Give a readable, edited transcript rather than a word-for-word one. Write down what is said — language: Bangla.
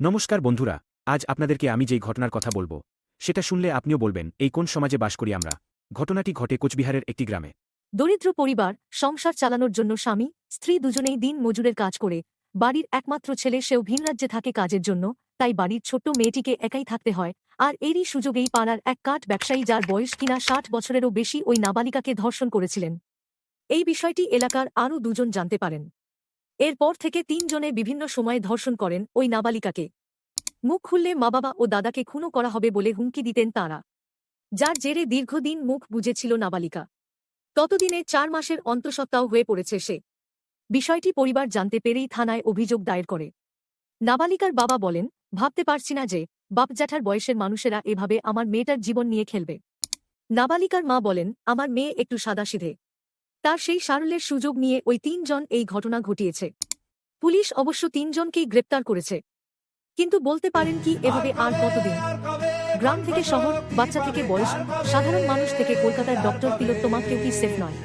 নমস্কার বন্ধুরা, আজ আপনাদেরকে আমি যেই ঘটনার কথা বলবো সেটা শুনলে আপনিও বলবেন এই কোন সমাজে বাস করি আমরা। ঘটনাটি ঘটে কোচবিহারের একটি গ্রামে। দরিদ্র পরিবার সংসার চালানোর জন্য স্বামী স্ত্রী দুজনেই দিন মজুরের কাজ করে বাড়ির একমাত্র ছেলে সেও ভিনরাজ্যে থাকে কাজের জন্য, তাই বাড়ির ছোট্ট মেয়েটিকে একাই থাকতে হয়। আর এরই সুযোগেই পাড়ার এক কাঠ ব্যবসায়ী, যার বয়স কিনা ৬০ বছরেরও বেশি, ওই নাবালিকাকে ধর্ষণ করেছিলেন। এই বিষয়টি এলাকার আরও দুজন জানতে পারেন। এরপর থেকে তিনজনে বিভিন্ন সময়ে ধর্ষণ করেন ওই নাবালিকাকে। মুখ খুললে মা বাবা ও দাদাকে খুনও করা হবে বলে হুমকি দিতেন তাঁরা, যার জেরে দীর্ঘদিন মুখ বুজেছিল নাবালিকা। ততদিনে ৪ মাসের অন্তঃসত্ত্বাও হয়ে পড়েছে সে। বিষয়টি পরিবার জানতে পেরেই থানায় অভিযোগ দায়ের করে। নাবালিকার বাবা বলেন, ভাবতে পারছি না যে বাপজ্যাঠার বয়সের মানুষেরা এভাবে আমার মেয়েটার জীবন নিয়ে খেলবে। নাবালিকার মা বলেন, আমার মেয়ে একটু সাদাসিধে, তার সেই সারল্যের সুযোগ নিয়ে ওই তিনজন এই ঘটনা ঘটিয়েছে। পুলিশ অবশ্য তিনজনকেই গ্রেপ্তার করেছে, কিন্তু বলতে পারেন কি এভাবে আর কতদিন। গ্রাম থেকে শহর, বাচ্চা থেকে বয়স্ক, সাধারণ মানুষ থেকে কলকাতার ডক্টর তিলোত্তমা কেউ কি সেফ নয়।